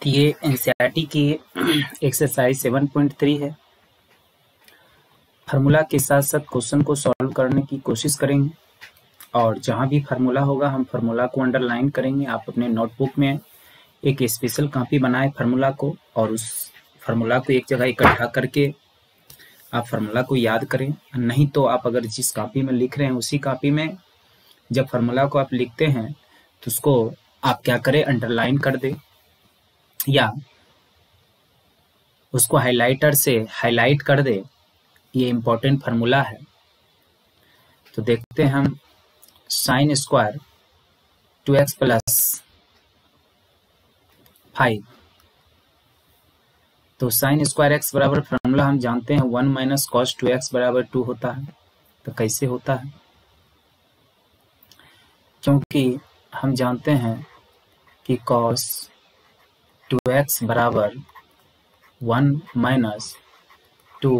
तो ये एनसीईआरटी की एक्सरसाइज 7.3 है। फार्मूला के साथ साथ क्वेश्चन को सॉल्व करने की कोशिश करेंगे और जहाँ भी फार्मूला होगा हम फार्मूला को अंडरलाइन करेंगे। आप अपने नोटबुक में एक स्पेशल कॉपी बनाएं फार्मूला को और उस फार्मूला को एक जगह इकट्ठा करके आप फार्मूला को याद करें। नहीं तो आप अगर जिस कॉपी में लिख रहे हैं उसी कॉपी में जब फार्मूला को आप लिखते हैं तो उसको आप क्या करें, अंडरलाइन कर दें या उसको हाइलाइटर से हाईलाइट कर दे। ये इम्पोर्टेंट फार्मूला है। तो देखते हैं हम साइन स्क्वायर 2x + 5। तो साइन स्क्वायर x बराबर फार्मूला हम जानते हैं 1 - cos 2x = 2 होता है। तो कैसे होता है? क्योंकि हम जानते हैं कि cos 2x बराबर 1 - 2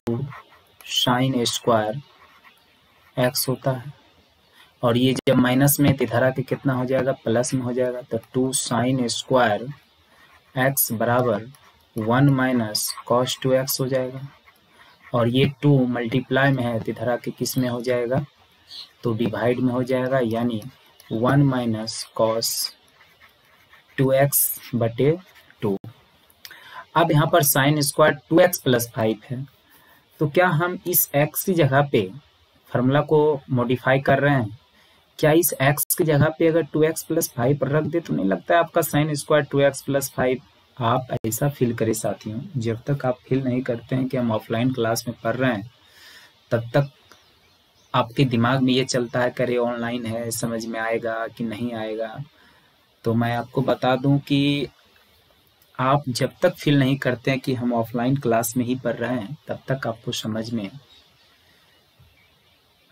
साइन स्क्वायर x होता है और ये जब माइनस में तो इधर आके कितना हो जाएगा, प्लस में हो जाएगा। तो 2 साइन स्क्वायर x बराबर 1 - cos 2x हो जाएगा और ये 2 मल्टीप्लाई में है तो इधर आके किस में हो जाएगा, तो डिवाइड में हो जाएगा, यानी 1 - cos 2x/2। अब यहाँ पर साइन स्क्वायर 2x + 5 है। तो क्या हम इस x की जगह पे फार्मूला को मॉडिफाई कर रहे हैं? क्या इस x की जगह पे अगर 2x + 5 रख दे तो नहीं लगता है आपका साइन स्क्वायर 2x + 5? आप ऐसा फील करें साथियों, जब तक आप फील नहीं करते हैं कि हम ऑफलाइन क्लास में पढ़ रहे हैं तब तक आपके दिमाग में ये चलता है करे ऑनलाइन है, समझ में आएगा कि नहीं आएगा। तो मैं आपको बता दूं कि आप जब तक फील नहीं करते हैं कि हम ऑफलाइन क्लास में ही पढ़ रहे हैं तब तक आपको समझ में,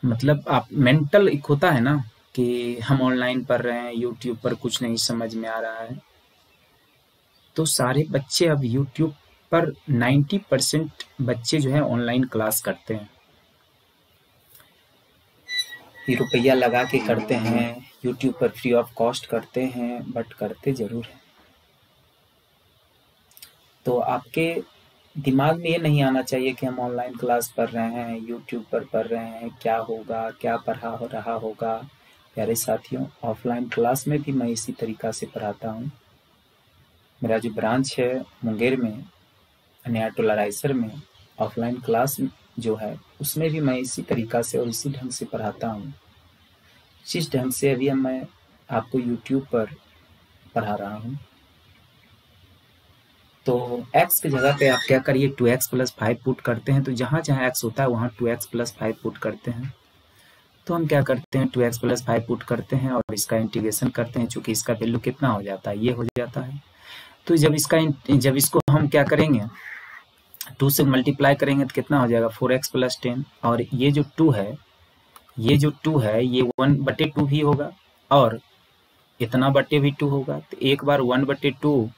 मतलब आप मेंटल एक होता है ना कि हम ऑनलाइन पढ़ रहे हैं, यूट्यूब पर कुछ नहीं समझ में आ रहा है। तो सारे बच्चे अब यूट्यूब पर 90% बच्चे जो है ऑनलाइन क्लास करते हैं, रुपया लगा के करते हैं, यूट्यूब पर फ्री ऑफ कॉस्ट करते हैं, बट करते जरूर हैं। तो आपके दिमाग में ये नहीं आना चाहिए कि हम ऑनलाइन क्लास पढ़ रहे हैं, यूट्यूब पर पढ़ रहे हैं, क्या होगा, क्या पढ़ा हो रहा होगा। प्यारे साथियों, ऑफलाइन क्लास में भी मैं इसी तरीका से पढ़ाता हूँ। मेरा जो ब्रांच है मुंगेर में, नया टोला रायसर में, ऑफलाइन क्लास जो है उसमें भी मैं इसी तरीका से और इसी ढंग से पढ़ाता हूँ जिस ढंग से अभी मैं आपको यूट्यूब पर पढ़ा रहा हूँ। तो x की जगह पे आप क्या करिए, 2x + 5 पुट करते हैं। तो जहाँ जहाँ x होता है वहाँ 2x + 5 पुट करते हैं। तो हम क्या करते हैं, 2x + 5 पुट करते हैं और इसका इंटीग्रेशन करते हैं। चूंकि इसका वैल्यू कितना हो जाता है, ये हो जाता है। तो जब इसको हम क्या करेंगे, 2 से मल्टीप्लाई करेंगे तो कितना हो जाएगा, 4x + 10। और ये जो 2 है ये 1/2 भी होगा और इतना बटे भी 2 होगा। तो एक बार 1/2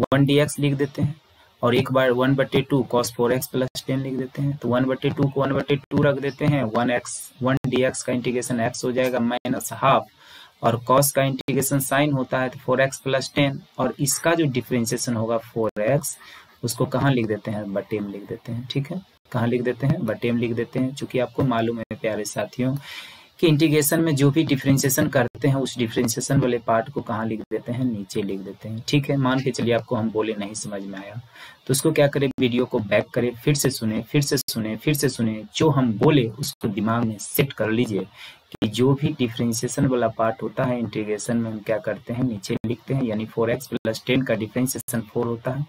1 dx लिख देते हैं और एक बार 1/2 cos 4x + 10 लिख देते हैं। तो 1/2 को 1/2 रख देते हैं, 1 dx का इंटीग्रेशन x हो जाएगा -½ और cos का इंटीग्रेशन साइन होता है तो 4x + 10 और इसका जो डिफरेंशिएशन होगा 4x, उसको कहाँ लिख देते हैं, बटे में लिख देते हैं। ठीक है, कहाँ लिख देते हैं, बटे में लिख देते हैं। चूंकि आपको मालूम है प्यारे साथियों कि इंटीग्रेशन में जो भी डिफरेंशिएशन करते हैं उस डिफरेंशिएशन वाले पार्ट को कहाँ लिख देते हैं, नीचे लिख देते हैं। ठीक है, मान के चलिए आपको हम बोले नहीं समझ में आया तो उसको क्या करें, वीडियो को बैक करें, फिर से सुने, जो हम बोले उसको दिमाग में सेट कर लीजिए कि जो भी डिफरेंशिएशन वाला पार्ट होता है इंटीग्रेशन में हम क्या करते हैं, नीचे लिखते हैं। यानी 4x + 10 का डिफरेंशिएशन 4 होता है।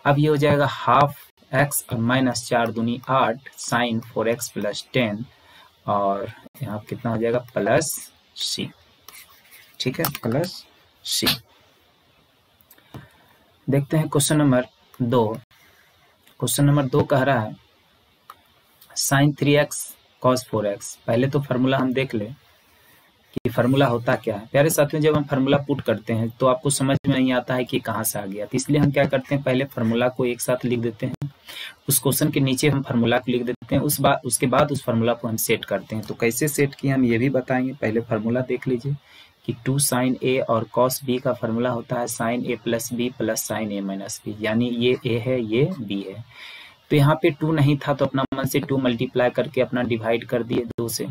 अब ये हो जाएगा ½ और -4 दूनी 8 साइन 4x + 10 और यहाँ कितना हो जाएगा, +c। ठीक है, +c। देखते हैं क्वेश्चन नंबर 2। क्वेश्चन नंबर 2 कह रहा है sin 3x cos 4x। पहले तो फार्मूला हम देख ले कि फार्मूला होता क्या है। प्यारे साथियों, जब हम फार्मूला पुट करते हैं तो आपको समझ में नहीं आता है कि कहाँ से आ गया। तो इसलिए हम क्या करते हैं, पहले फार्मूला को एक साथ लिख देते हैं, उस क्वेश्चन के नीचे हम फार्मूला को लिख देते हैं, उसके बाद उस फार्मूला को हम सेट करते हैं। तो कैसे सेट किए हम ये भी बताएंगे। पहले फार्मूला देख लीजिए कि 2 साइन ए और कॉस बी का फॉर्मूला होता है साइन ए प्लस बी प्लस साइन ए माइनस बी, यानी ये ए है ये बी है। तो यहाँ पे 2 नहीं था तो अपना मन से 2 मल्टीप्लाई करके अपना डिवाइड कर दिए 2 से।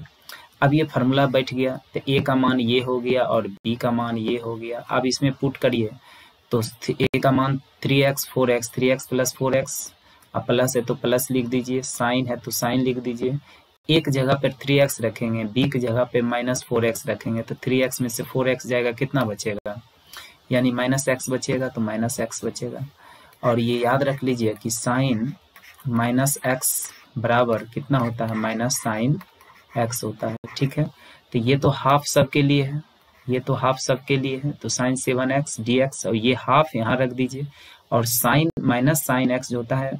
अब ये फार्मूला बैठ गया, तो ए का मान ये हो गया और बी का मान ये हो गया। अब इसमें पुट करिए तो ए का मान 3x 4x 3x plus 4x, अब प्लस है तो प्लस लिख दीजिए, साइन है तो साइन लिख दीजिए। एक जगह पर 3x रखेंगे, बी की जगह पे माइनस 4x रखेंगे, तो 3x में से 4x जाएगा, कितना बचेगा, यानी माइनस x बचेगा, तो माइनस x बचेगा। और ये याद रख लीजिए कि साइन माइनस x बराबर कितना होता है, माइनस साइन x होता है। ठीक है, तो ये तो हाफ सबके लिए है, ये तो हाफ सबके लिए है, तो साइन 7x dx, और ये हाफ यहाँ रख दीजिए। और साइन माइनस साइन x जो होता है,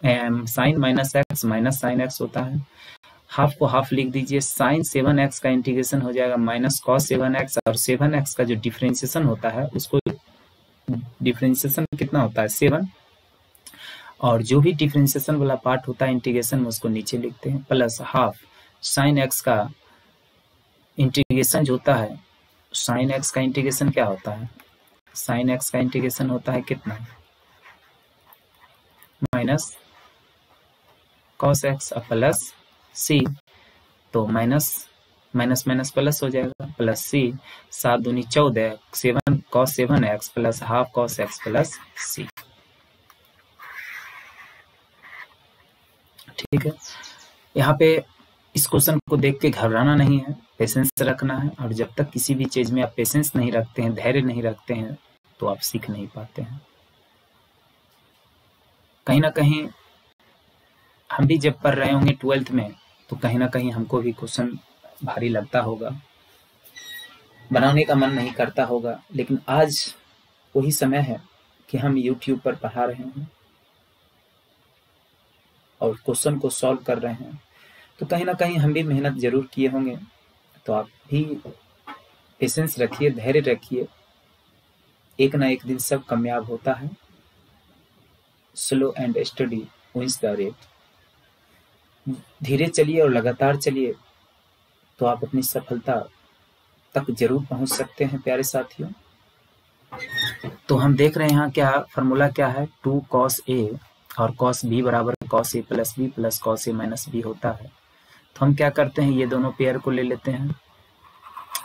sine minus x minus sine x होता है, हाफ को हाफ लिख दीजिए। साइन 7x का इंटीग्रेशन हो जाएगा माइनस कॉस 7x, और 7x का जो डिफरेंशिएशन होता है उसको डिफरेंशिएशन कितना होता है 7, और जो भी डिफरेंशिएशन वाला पार्ट होता है इंटीग्रेशन में उसको नीचे लिखते हैं, प्लस हाफ साइन x का इंटीग्रेशन जो होता है, साइन x का इंटीग्रेशन क्या होता है, साइन x का इंटीग्रेशन होता है कितना, माइनस कॉस x प्लस सी, तो माइनस माइनस माइनस प्लस हो जाएगा, प्लस सी, 7 दूनी 14, 7 cos 7x plus half cos x plus C. ठीक है, यहाँ पे इस क्वेश्चन को देख के घबराना नहीं है, पेशेंस रखना है, और जब तक किसी भी चीज में आप पेशेंस नहीं रखते हैं, धैर्य नहीं रखते हैं, तो आप सीख नहीं पाते हैं। कहीं ना कहीं हम भी जब पढ़ रहे होंगे 12th में, तो कहीं ना कहीं हमको भी क्वेश्चन भारी लगता होगा, बनाने का मन नहीं करता होगा, लेकिन आज वही समय है कि हम YouTube पर पढ़ा रहे हैं और क्वेश्चन को सॉल्व कर रहे हैं, तो कहीं ना कहीं हम भी मेहनत जरूर किए होंगे। तो आप भी पेशेंस रखिए, धैर्य रखिए, एक ना एक दिन सब कामयाब होता है। Slow and steady wins the race. धीरे चलिए और लगातार चलिए, तो आप अपनी सफलता तक जरूर पहुंच सकते हैं प्यारे साथियों। तो हम देख रहे हैं यहाँ क्या फॉर्मूला क्या है, 2 cos a और cos b बराबर cos a plus b plus cos a minus b होता है। तो हम क्या करते हैं, ये दोनों पेयर को ले लेते हैं।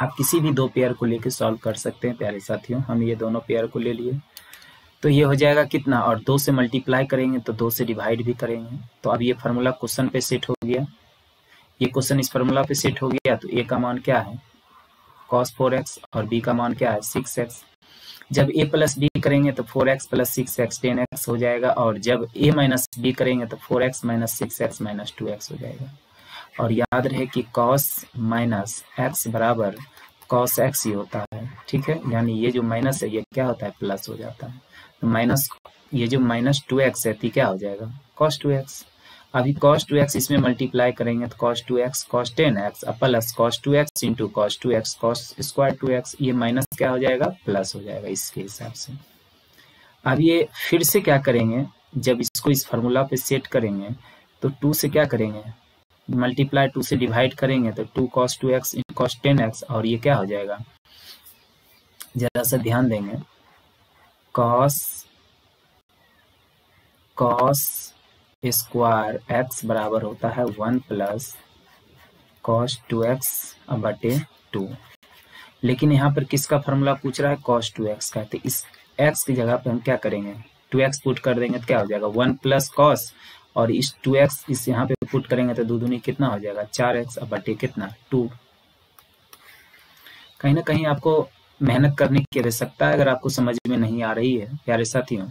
आप किसी भी 2 पेयर को लेके सॉल्व कर सकते हैं प्यारे साथियों। हम ये दोनों पेयर को ले लिए, तो ये हो जाएगा कितना, और 2 से मल्टीप्लाई करेंगे तो 2 से डिवाइड भी करेंगे। तो अब ये फार्मूला क्वेश्चन पे सेट हो गया, ये क्वेश्चन इस फार्मूला पे सेट हो गया। तो a का मान क्या है cos 4x और b का मान क्या है 6x। जब a प्लस b करेंगे तो 4x प्लस 6x 10x हो जाएगा, और जब a माइनस b करेंगे तो 4x minus 6x minus 2x हो जाएगा। और याद रहे कि cos माइनस x बराबर cos x ही होता है। ठीक है, यानी ये जो माइनस है ये क्या होता है, प्लस हो जाता है। तो माइनस ये जो माइनस 2x है तो क्या हो जाएगा cos 2x। अभी cos 2x इसमें मल्टीप्लाई करेंगे तो cos 2x cos 10x plus cos 2x into cos 2x cos square 2x, ये माइनस क्या हो जाएगा, प्लस हो जाएगा इसके हिसाब से। अब ये फिर से क्या करेंगे, जब इसको इस फार्मूला पे सेट करेंगे तो 2 से क्या करेंगे, मल्टीप्लाई 2 से डिवाइड करेंगे तो 2 cos 2x cos 10x, और ये क्या हो जाएगा, जरा सा ध्यान देंगे, cos स्क्वायर x बराबर होता है 1 प्लस cos 2x बटे 2। लेकिन यहाँ पर किसका फॉर्मूला पूछ रहा है, cos 2x का। तो इस x की जगह पे हम क्या करेंगे, 2x पुट कर देंगे तो क्या हो जाएगा 1 प्लस cos, और इस 2x इस यहाँ पे पुट करेंगे तो 2 दूनी कितना हो जाएगा 4x बटे कितना 2। कहीं ना कहीं आपको मेहनत करने की आवश्यकता है, अगर आपको समझ में नहीं आ रही है प्यारे साथियों।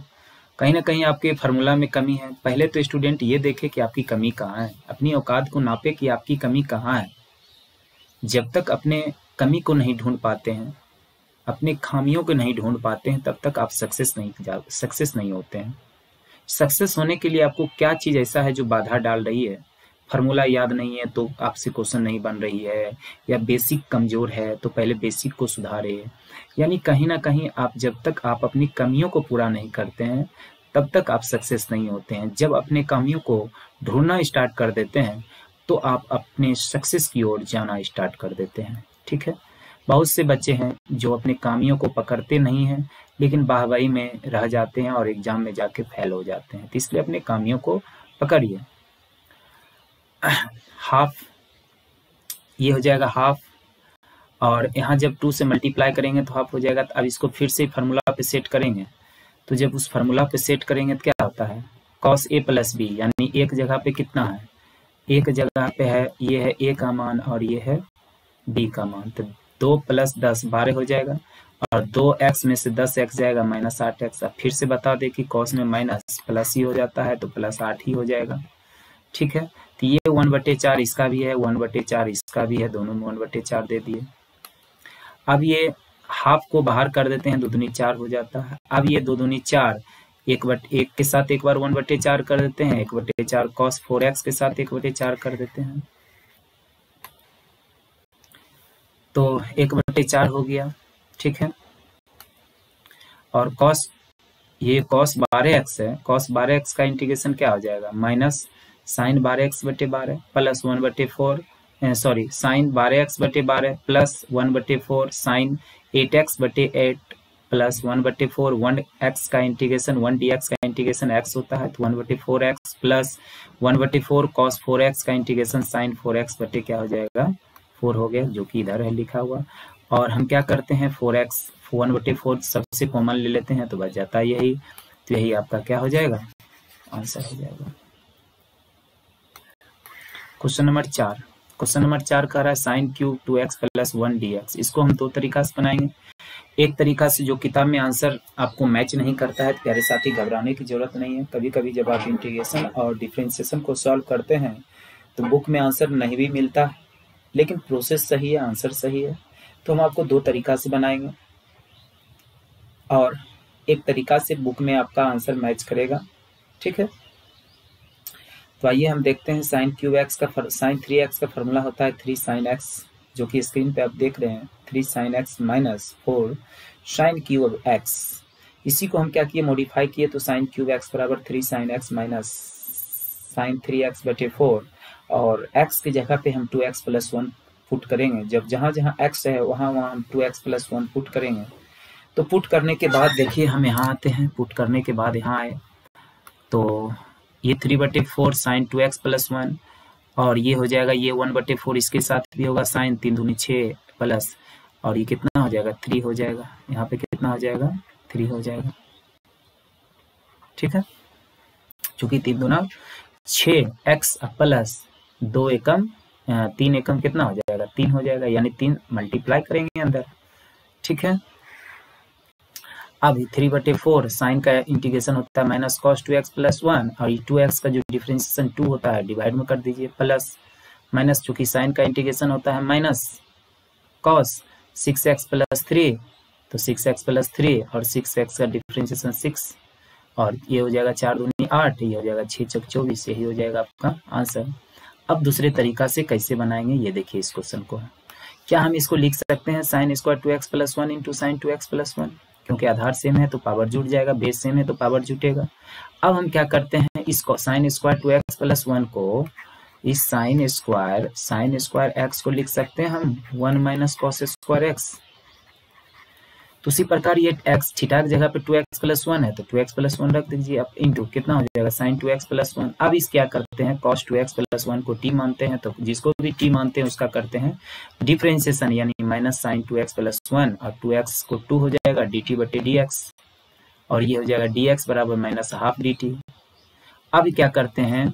कहीं ना कहीं आपके फार्मूला में कमी है। पहले तो स्टूडेंट ये देखे कि आपकी कमी कहाँ है, अपनी औकात को नापे कि आपकी कमी कहाँ है। जब तक अपने कमी को नहीं ढूंढ पाते हैं, अपने खामियों को नहीं ढूंढ पाते हैं, तब तक आप सक्सेस नहीं होते हैं। सक्सेस होने के लिए आपको क्या चीज़ ऐसा है जो बाधा डाल रही है, फार्मूला याद नहीं है तो आपसे क्वेश्चन नहीं बन रही है, या बेसिक कमजोर है तो पहले बेसिक को सुधारे। यानी कहीं ना कहीं आप जब तक आप अपनी कमियों को पूरा नहीं करते हैं तब तक आप सक्सेस नहीं होते हैं। जब अपने कमियों को ढूंढना स्टार्ट कर देते हैं तो आप अपने सक्सेस की ओर जाना स्टार्ट कर देते हैं। ठीक है, बहुत से बच्चे हैं जो अपने कामियों को पकड़ते नहीं हैं, लेकिन वाहवाही में रह जाते हैं और एग्जाम में जाके फेल हो जाते हैं। तो इसलिए अपने कामियों को पकड़िए। हाफ, ये हो जाएगा हाफ, और यहाँ जब 2 से मल्टीप्लाई करेंगे तो हाफ हो जाएगा। तो अब इसको फिर से फार्मूला पे सेट करेंगे, तो जब उस फार्मूला पे सेट करेंगे तो क्या होता है, cos a प्लस बी, यानी एक जगह पे कितना है, एक जगह पे है, ये है a का मान और ये है b का मान। तो 2 + 10 12 हो जाएगा, और 2x में से 10x जाएगा -8x। अब फिर से बता दें कि cos में माइनस प्लस ही हो जाता है, तो +8 ही हो जाएगा। ठीक है, तो ये 1/4 इसका भी है, 1/4 इसका भी है, दोनों में 1/4 दे दिए। अब ये हाफ को बाहर कर देते हैं, 2 दूनी 4 हो जाता है। अब ये 2 दूनी 4, 1/1 के साथ एक बार 1/4 कर देते हैं, 1/4 cos 4x के साथ 1/4 कर देते हैं, तो 1/4 हो गया। ठीक है, और cos, ये cos 12x है, cos 12x का इंटीग्रेशन क्या हो जाएगा, minus sin 12x/12 plus 1/4, sorry sin 12x/12 plus 1/4 sin 8x/8 plus 1/4, 1x का इंटीग्रेशन 1dx का इंटीग्रेशन x होता है, तो 1/4x प्लस 1/4 cos 4x का इंटीग्रेशन sin 4x बटे क्या हो जाएगा, 4 हो गया, जो कि इधर है लिखा हुआ। और हम क्या करते हैं, 4x 1/4 सबसे कॉमन ले लेते हैं, तो बच जाता है यही। तो यही आपका क्या हो जाएगा, आंसर हो जाएगा। क्वेश्चन नंबर 4, क्वेश्चन नंबर 4 कह रहा है sin क्यूब 2x + 1 dx। इसको हम 2 तरीका से बनाएंगे। एक तरीका से जो किताब में आंसर आपको मैच नहीं करता है, तो प्यारे साथी घबराने की जरूरत नहीं है। कभी कभी जब आप इंटीग्रेशन और डिफरेंशिएशन को सॉल्व करते हैं तो बुक में आंसर नहीं भी मिलता, लेकिन प्रोसेस सही है, आंसर सही है। तो हम आपको 2 तरीका से बनाएंगे, और एक तरीका से बुक में आपका आंसर मैच करेगा। ठीक है, तो आइए हम देखते हैं। sin 3x का फॉर्मूला होता है 3 sin x, जो कि स्क्रीन पे आप देख रहे हैं, 3 sin x minus 4 sin cube x। इसी को हम क्या किए, मॉडिफाई किए, तो sin क्यूब x बराबर 3 sin x minus sin 3x/4, और x की जगह पे हम 2x + 1 पुट करेंगे। जब जहाँ जहाँ x है वहाँ वहाँ हम 2x + 1 पुट करेंगे। तो पुट करने के बाद देखिए हम यहाँ आते हैं, पुट करने के बाद यहाँ आए तो ये 3/4 sin 2x + 1, और ये हो जाएगा, ये 1/4 इसके साथ भी होगा, sin 3 दूनी 6 प्लस, और ये कितना हो जाएगा, 3 हो जाएगा। यहाँ पे कितना हो जाएगा, 3 हो जाएगा। ठीक है, चूंकि 3 दूना 6x प्लस 2 एकम 3 एकम कितना हो जाएगा, 3 हो जाएगा, यानी 3 मल्टीप्लाई करेंगे अंदर। ठीक है, अब 3/4 साइन का इंटीग्रेशन होता है माइनस cos 2x + 1, और ये 2x का जो डिफरेंशिएशन 2 होता है डिवाइड में कर दीजिए, प्लस माइनस, चूंकि साइन का इंटीग्रेशन होता है माइनस cos 6x + 3, तो 6x + 3 और 6x का डिफरेंशिएशन 6, और ये हो जाएगा 4 दूनी 8, ये हो जाएगा 6 चौक 24, यही हो जाएगा आपका आंसर। अब दूसरे तरीका से कैसे बनाएंगे ये देखिए इस क्वेश्चन को। क्या हम इसको लिख सकते हैं sin² 2x + 1 × sin 2x + 1, क्योंकि आधार सेम है तो पावर जुट जाएगा, बेस सेम है तो पावर जुटेगा। अब हम क्या करते हैं, इसको sin² 2x + 1 को, इस sin² x को लिख सकते हैं हम 1 - cos² x। तो उसी प्रकार ये x थीटा की जगह पे 2x + 1 है, तो 2x + 1 रख दीजिए। अब इंटू कितना हो जाएगा, sin 2x + 1। अब इस क्या करते हैं, cos 2x + 1 को t मानते हैं, तो जिसको भी t मानते हैं उसका करते हैं डिफरेंशिएशन, यानी माइनस sin 2x + 1, और 2x को 2 हो जाएगा dt/dx, और ये हो जाएगा dx बराबर -12 dt। अब क्या करते हैं,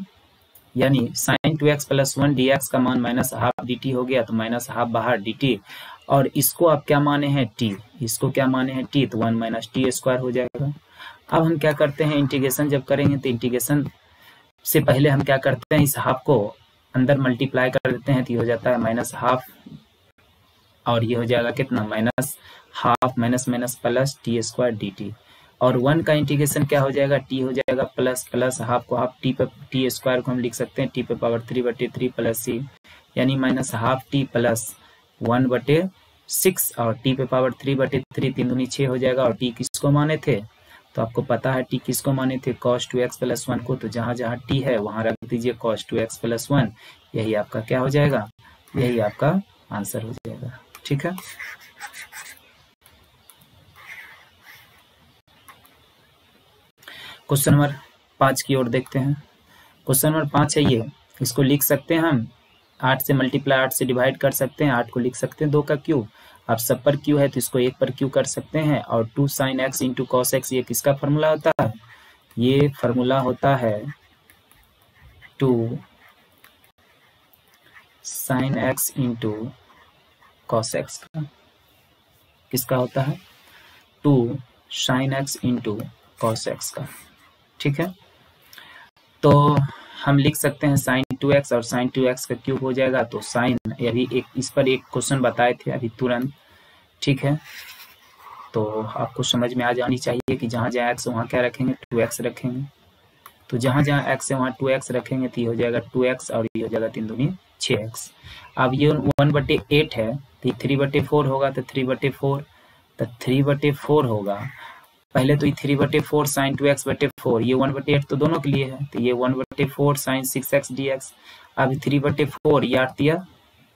यानी sin 2x + 1 dx का मान -12 dt हो गया, तो -12 बाहर dt, और इसको आप क्या माने हैं, t, इसको क्या माने हैं t, तो 1 - t² हो जाएगा। अब हम क्या करते हैं, इंटीग्रेशन जब करेंगे तो इंटीग्रेशन से पहले हम क्या करते हैं, इस हाफ को अंदर मल्टीप्लाई कर देते हैं, तो ये हो जाता है -12, और ये हो जाएगा कितना, -12 माइनस प्लस t² dt, और 1 का इंटीग्रेशन क्या हो जाएगा, t हो जाएगा, प्लस हाफ को हाफ t² को हम लिख सकते हैं t⁻³ प्लस c, यानी -12 t प्लस 1/6, और t⁻³ 3 दूनी 6 हो जाएगा। और t किसको माने थे, तो आपको पता है t किसको माने थे, cos 2x + 1 को, तो जहाँ जहाँ t है वहाँ रख दीजिए cos 2x + 1, यही आपका क्या हो जाएगा, यही आपका आंसर हो जाएगा। ठीक है। क्वेश्चन नंबर 5 की ओर देखते हैं। क्वेश्चन नंबर 5 है ये, इसको लिख सकते हैं हम 8 से मल्टीप्लाई 8 से डिवाइड कर सकते हैं, 8 को लिख सकते हैं 2 का क्यूब। अब सब पर क्यू है तो इसको 1 पर क्यू कर सकते हैं। और 2 sin x into cos x, ये किसका फॉर्मूला होता है? ये फॉर्मूला होता है 2 sin x into cos x का। किसका होता है? 2 sin x into cos x का। ठीक है, तो हम लिख सकते हैं sin 2x और sin 2x का क्यूब हो जाएगा। तो sin, अभी एक इस पर एक क्वेश्चन बताए थे अभी तुरंत। ठीक है, तो आपको समझ में आ जानी चाहिए कि जहाँ जहाँ x वहाँ क्या रखेंगे, 2x रखेंगे। तो जहाँ जहाँ x है वहाँ 2x रखेंगे तो ये हो जाएगा 2x और ये हो जाएगा 3 दूनी 6x। अब ये 1/8 है तो ये 3/4 होगा, तो 3/4 तो 3/4 होगा। पहले तो ये 3/4 sin 2x/4, ये 1/8 तो दोनों के लिए है, तो ये 1/4 sin 6x dx। अब 3/4, ये 8 दिया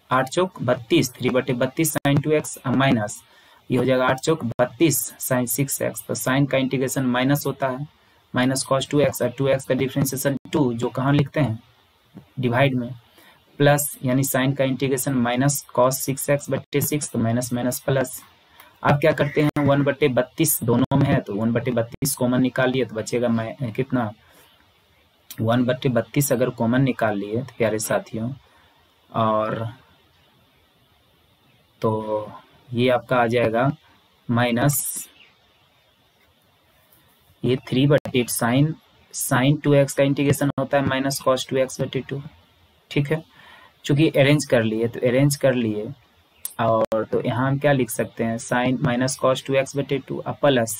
8 चौक 32, 3/32 sin 2x माइनस, ये हो जाएगा 8 चौक 32 sin 6x। तो साइन का इंटीग्रेशन माइनस होता है, माइनस कॉस 2x, और 2x का डिफ्रेंशिएशन 2 जो कहाँ लिखते हैं, डिवाइड में, प्लस यानी साइन का इंटीग्रेशन माइनस कॉस 6x/6, तो माइनस माइनस प्लस। आप क्या करते हैं, 1/32 दोनों में है तो 1/32 कॉमन निकाल लिए तो बचेगा कितना, 1/32 अगर कॉमन निकाल लिए तो प्यारे साथियों, और तो ये आपका आ जाएगा माइनस ये 3/8 साइन 2x का इंटीग्रेशन होता है माइनस कॉस 2x/2। ठीक है, चूंकि अरेंज कर लिए तो अरेंज कर लिए, और तो यहाँ हम क्या लिख सकते हैं, sign minus cos 2x/2 plus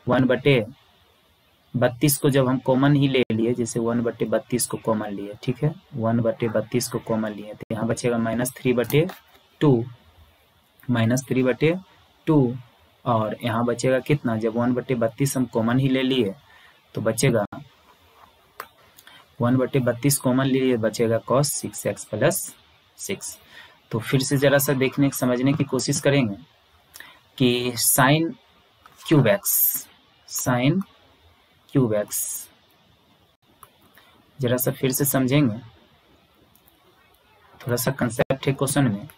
1/32 को जब हम कॉमन ही ले लिए, जैसे 1/32 को कॉमन लिए, ठीक है, 1/32 को कॉमन लिए तो यहाँ बचेगा -3/2 और यहाँ बचेगा कितना, जब 1/32 हम कॉमन ही ले लिए तो बचेगा 1/32 कॉमन ले लिए, बचेगा cos 6x प्लस 6। तो फिर से जरा सा देखने समझने की कोशिश करेंगे कि साइन क्यूब एक्स जरा सा फिर से समझेंगे, थोड़ा सा कंसेप्ट है क्वेश्चन में।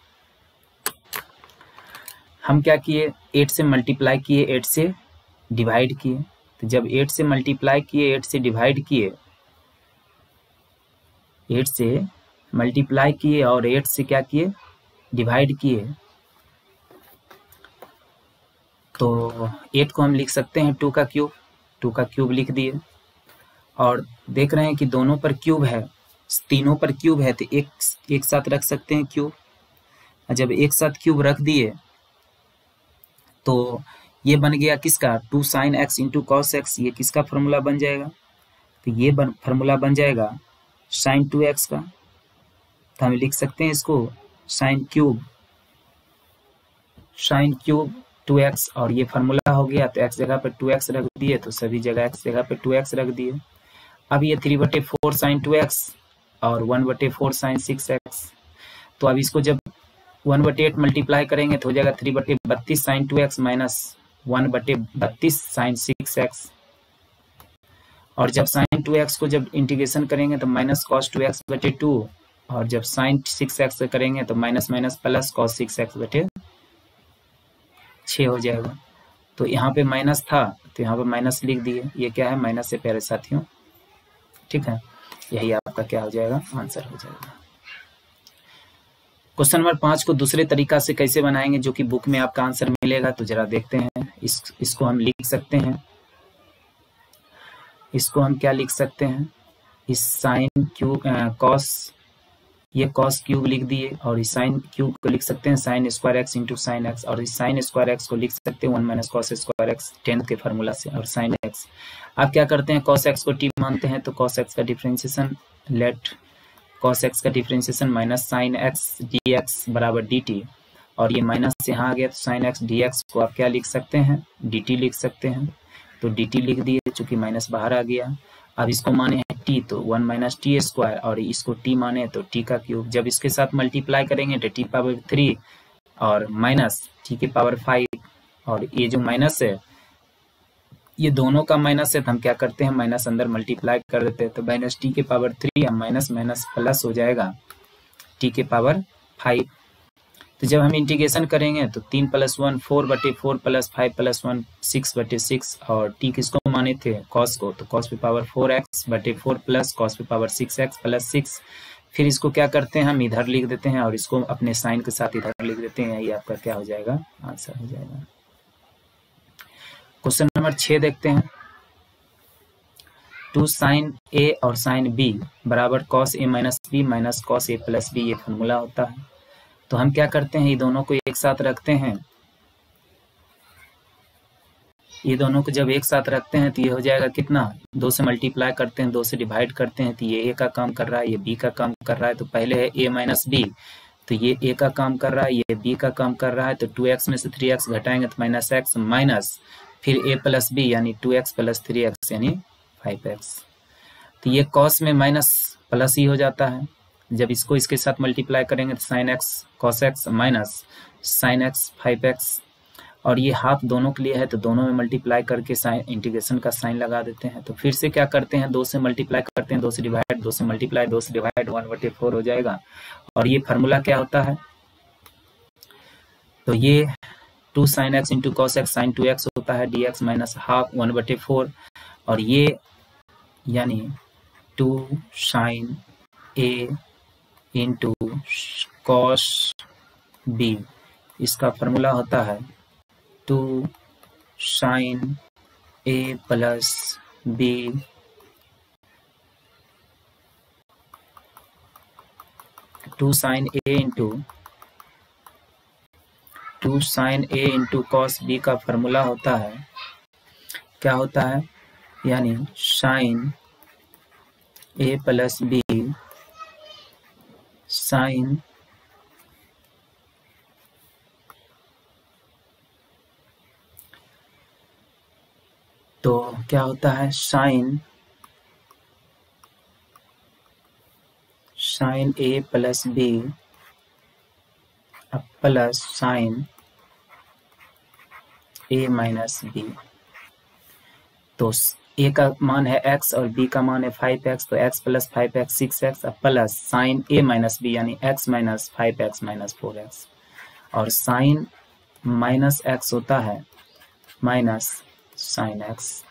हम क्या किए, 8 से मल्टीप्लाई किए, 8 से डिवाइड किए। तो जब 8 से मल्टीप्लाई किए, 8 से डिवाइड किए, 8 से मल्टीप्लाई किए और 8 से क्या किए, डिवाइड किए, तो 8 को हम लिख सकते हैं 2 का क्यूब लिख दिए। और देख रहे हैं कि दोनों पर क्यूब है, तीनों पर क्यूब है, तो एक साथ रख सकते हैं क्यूब। जब एक साथ क्यूब रख दिए तो ये बन गया किसका, 2 sin x into cos x, ये किसका फॉर्मूला बन जाएगा, तो ये फॉर्मूला बन जाएगा sin 2x का। तो हम लिख सकते हैं इसको sin क्यूब 2x, और ये फार्मूला हो गया, तो x जगह पे 2x रख दिए, तो सभी जगह x जगह पे 2x रख दिए। अब ये 3/4 sin 2x और 1/4 sin 6x, तो अब इसको जब 1/8 मल्टीप्लाई करेंगे तो हो जाएगा 3/32 sin 2x minus 1/32 sin 6x, और जब sin 2x को जब इंटीग्रेशन करेंगे तो माइनस cos 2x/2, और जब sin 6x करेंगे तो minus minus plus cos 6x/6 हो जाएगा। तो यहाँ पे माइनस था तो यहाँ पे माइनस लिख दिए, ये क्या है, माइनस से प्यारे साथियों। ठीक है, यही आपका क्या हो जाएगा, आंसर हो जाएगा। क्वेश्चन नंबर 5 को दूसरे तरीका से कैसे बनाएंगे, जो कि बुक में आपका आंसर मिलेगा, तो जरा देखते हैं। इसको हम लिख सकते हैं, इसको हम क्या लिख सकते हैं, इस साइन क्यूब कॉस, ये कॉस क्यूब लिख दिए, और इस साइन क्यूब को लिख सकते हैं sine square x into sine x, और इस साइन स्क्वायर एक्स को लिख सकते हैं 1 माइनस कॉस स्क्वायर एक्स 10 के फार्मूला से, और साइन एक्स। आप क्या करते हैं, कॉस एक्स को टी मानते हैं, तो कॉस एक्स का डिफरेंशिएशन, लेट कॉस एक्स का differentiation minus sine x D x बराबर डी टी, और ये माइनस यहाँ आ गया तो साइन एक्स डी एक्स को आप क्या लिख सकते हैं, डी टी लिख सकते हैं। तो डी टी लिख दिए, चूंकि माइनस बाहर आ गया। अब इसको माने हैं टी, तो 1 माइनस टी स्क्वायर, और इसको टी माने तो टी का क्यूब। जब इसके साथ मल्टीप्लाई करेंगे तो टी पावर 3 और माइनस टी के पावर 5, और ये जो माइनस है ये दोनों का माइनस है तो हम क्या करते हैं, माइनस अंदर मल्टीप्लाई कर देते हैं, तो माइनस टी के पावर 3 या माइनस माइनस प्लस हो जाएगा टी के पावर 5। तो जब हम इंटीग्रेशन करेंगे तो 3 + 1 4/4 + 5 + 1 6/6, और टी किसको माने थे, कॉस को, तो कॉस पे पावर 4x/4 प्लस कॉस पे पावर 6x + 6। फिर इसको क्या करते हैं, हम इधर लिख देते हैं और इसको अपने साइन के साथ इधर लिख देते हैं, ये आपका क्या हो जाएगा, आंसर हो जाएगा। क्वेश्चन नंबर 6 देखते हैं। 2 sin A और sin B बराबर cos A - B minus cos A + B, ये फॉर्मूला होता है। तो हम क्या करते हैं, ये दोनों को एक साथ रखते हैं, ये दोनों को जब एक साथ रखते हैं तो ये हो जाएगा कितना, 2 से मल्टीप्लाई करते हैं, 2 से डिवाइड करते हैं, तो ये ए का काम कर रहा है, ये बी का काम कर रहा है। तो पहले है a माइनस बी, तो ये ए का काम कर रहा है, ये बी का काम कर रहा है, तो 2x में से 3x घटाएंगे तो -x माइनस फिर a + b यानी 2x + 3x यानी 5x। तो ये कॉस में माइनस प्लस ही हो जाता है, जब इसको इसके साथ मल्टीप्लाई करेंगे तो sin x cos x minus sin x 5x, और ये हाफ दोनों के लिए है तो दोनों में मल्टीप्लाई करके साइन इंटीग्रेशन का साइन लगा देते हैं। तो फिर से क्या करते हैं, 2 से मल्टीप्लाई करते हैं, 2 से डिवाइड, 2 से मल्टीप्लाई, 2 से डिवाइड, 1/4 हो जाएगा। और ये फार्मूला क्या होता है, तो ये 2 sin x × cos x sin 2x होता है, dx माइनस हाफ 1/4, और ये यानी 2 sin A × cos B, इसका फार्मूला होता है 2 sin A + B two sine A × cos B का फार्मूला होता है, क्या होता है, यानी sin A + B sin तो क्या होता है, sin A + B plus sin A - B। तो A का मान है x और B का मान है 5x, तो x + 5x 6x plus sin A - B यानी x - 5x - 4x, और sin -x होता है माइनस sin x,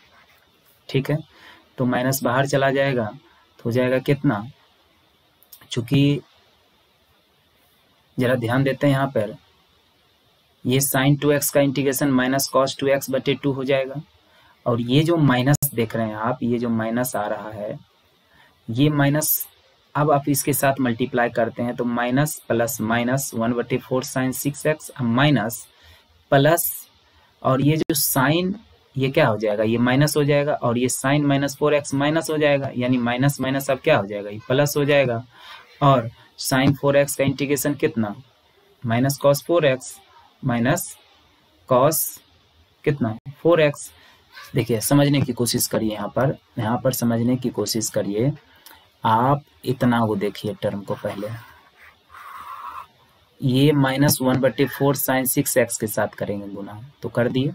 ठीक है। तो माइनस बाहर चला जाएगा तो हो जाएगा कितना, चूंकि जरा ध्यान देते हैं यहाँ पर, ये sin 2x का इंटीग्रेशन माइनस cos 2x/2 हो जाएगा, और ये जो माइनस देख रहे हैं आप, ये जो माइनस आ रहा है, ये माइनस अब आप इसके साथ मल्टीप्लाई करते हैं तो minus plus minus 1/4 sin 6x minus plus, और ये जो साइन ये क्या हो जाएगा, ये माइनस हो जाएगा, और ये साइन -4x माइनस हो जाएगा, यानी माइनस माइनस अब क्या हो जाएगा, ये प्लस हो जाएगा। और साइन 4x का इंटीग्रेशन कितना, minus cos 4x minus cos कितना 4x। देखिए समझने की कोशिश करिए, यहाँ पर समझने की कोशिश करिए आप, इतना वो देखिए टर्म को पहले, ये -1/4 sin 6x के साथ करेंगे गुना, तो कर दिए।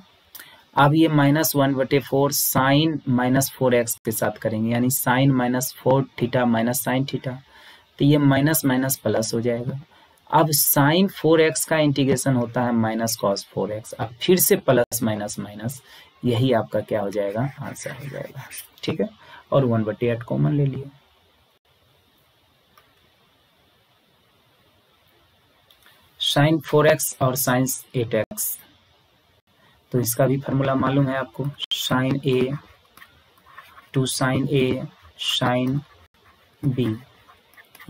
अब ये -1/4 sin -4x के साथ करेंगे, यानी sin -4θ माइनस sin θ, तो ये माइनस माइनस प्लस हो जाएगा। अब sin 4x का इंटीग्रेशन होता है माइनस cos 4x, अब फिर से प्लस माइनस माइनस, यही आपका क्या हो जाएगा, आंसर हो जाएगा, ठीक है। और 1/8 कॉमन ले लिए। sin 4x और sin 8x, तो इसका भी फार्मूला मालूम है आपको, sin A 2 sin A sin B,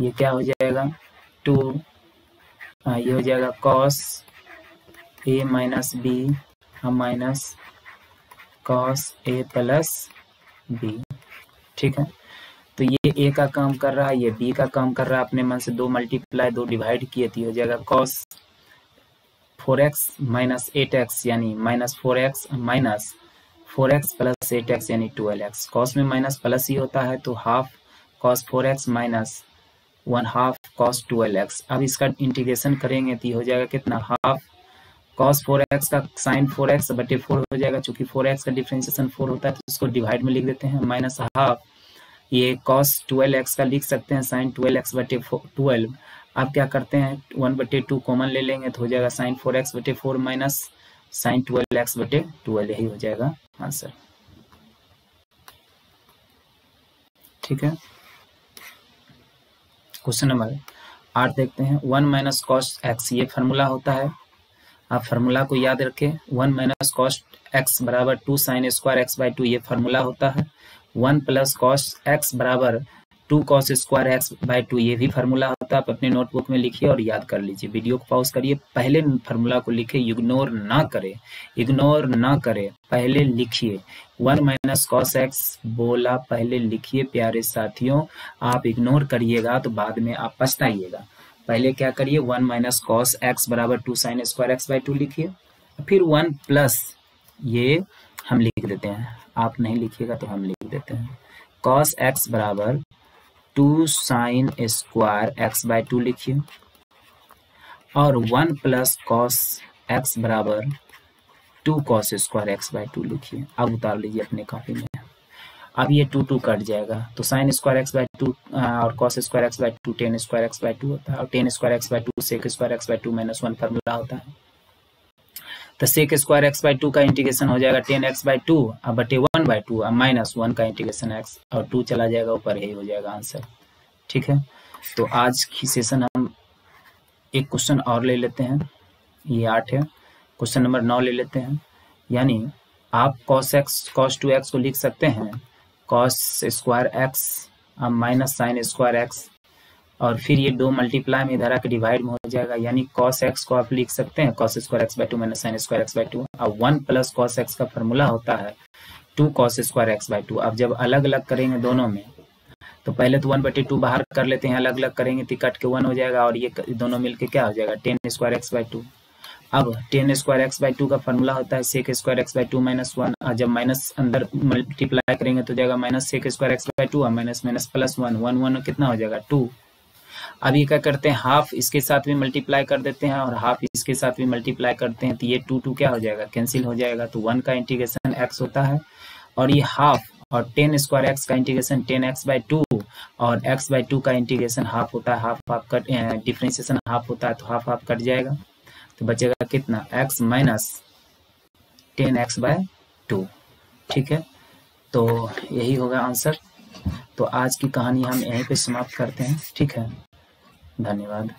ये क्या हो जाएगा 2, ये हो जाएगा cos A - B minus cos A + B, ठीक है। तो ये A का काम कर रहा है, ये B का काम कर रहा है, अपने मन से 2 मल्टीप्लाई 2 डिवाइड किए तो हो जाएगा cos 4x - 8x यानी -4x माइनस 4x + 8x यानी 12x, cos में माइनस प्लस ही होता है, तो half cos 4x minus 1/2 cos 12x। अब इसका इंटीग्रेशन करेंगे तो हो जाएगा कितना, हाफ cos 4x का sin 4x बटे 4 हो जाएगा, चूंकि 4x का डिफरेंशिएशन 4 होता है तो इसको डिवाइड में लिख देते हैं, माइनस हाफ ये cos 12x का लिख सकते हैं sin 12x बटे 12। आप क्या करते हैं 1/2 कॉमन ले लेंगे तो हो जाएगा sin 4x बटे 4 माइनस sin 12x बटे 12, यही हो जाएगा आंसर। ठीक है, क्वेश्चन नंबर 8 देखते हैं। 1 माइनस कॉस एक्स ये फार्मूला होता है, आप फार्मूला को याद रखें। 1 माइनस कॉस एक्स बराबर 2 साइन स्क्वायर एक्स बाई 2 ये फार्मूला होता है। 1 प्लस कॉस एक्स बराबर 2 कॉस स्क्वायर एक्स बाई 2 ये भी फार्मूला होता है। आप अपने नोटबुक में लिखिए और याद कर लीजिए। वीडियो को पॉज करिए, पहले फार्मूला को लिखिए, इग्नोर ना करें, इग्नोर ना करें, पहले लिखिए। 1 माइनस कॉस एक्स बोला, पहले लिखिए प्यारे साथियों। आप इग्नोर करिएगा तो बाद में आप पछताइएगा। पहले क्या करिए 1 माइनस कॉस एक्स बराबर 2 साइन स्क्वायर एक्स बाई 2 लिखिए, फिर 1 प्लस ये हम लिख देते हैं, आप नहीं लिखिएगा तो हम लिख देते हैं, कॉस एक्स बराबर 2 साइन स्क्वायर एक्स बाई 2 लिखिए, और 1 प्लस कॉस एक्स बराबर 2 कॉस स्क्वायर एक्स बाई 2 लिखिए। अब उतार लीजिए अपने कॉपी में। अब ये 2 कट जाएगा तो साइन स्क्वायर एक्स बाई 2 और cos square X by 2 tan square X by 2 होता है, और tan square X by 2 sec square X by 2 minus 1 formula होता है। तो सेक स्क्वायर एक्स बाई 2 का इंटीग्रेशन हो जाएगा 10x बाई 2 अब बटे 1 बाई 2 अब माइनस 1 का इंटीग्रेशन x और 2 चला जाएगा ऊपर, यही हो जाएगा आंसर। ठीक है, तो आज की सेशन हम एक क्वेश्चन और ले लेते हैं, ये 8 है। क्वेश्चन नंबर 9 ले लेते हैं, यानी आप cos 2x को लिख सकते हैं cos square x minus sine square x, और फिर ये 2 मल्टीप्लाई में इधर आके डिवाइड में हो जाएगा, यानी cos x को आप लिख सकते हैं cos square X by 2 minus sine square X by 2। अब 1 प्लस cos x का फॉर्मूला होता है 2 cos स्क्वायर एक्स बाई 2। अब जब अलग अलग करेंगे दोनों में, तो पहले तो 1/2 बाहर कर लेते हैं, अलग अलग करेंगे तो कट के 1 हो जाएगा, और ये दोनों मिलके क्या हो जाएगा 10 स्क्वायर एक्स बाई 2। अब 10 स्क्वायर एक्स बाई 2 का फॉर्मूला होता है sec square X by 2 minus 1, और जब माइनस अंदर मल्टीप्लाई करेंगे तो जाएगा minus sec square X by 2 और माइनस माइनस प्लस 1 1 1 कितना हो जाएगा 2। अब ये क्या करते हैं हाफ इसके साथ भी मल्टीप्लाई कर देते हैं और हाफ इसके साथ भी मल्टीप्लाई करते हैं, तो ये 2 क्या हो जाएगा कैंसिल हो जाएगा, तो 1 का इंटीग्रेशन x होता है, और ये हाफ और 10 स्क्वायर एक्स का इंटीग्रेशन 10x बाई 2 और x बाई 2 का इंटीग्रेशन हाफ होता है, हाफ कट डिफरेंशिएशन हाफ होता है, तो हाफ कट जाएगा, तो बचेगा कितना x माइनस 10x बाई 2। ठीक है, तो यही होगा आंसर। तो आज की कहानी हम यहीं पे समाप्त करते हैं। ठीक है, धन्यवाद।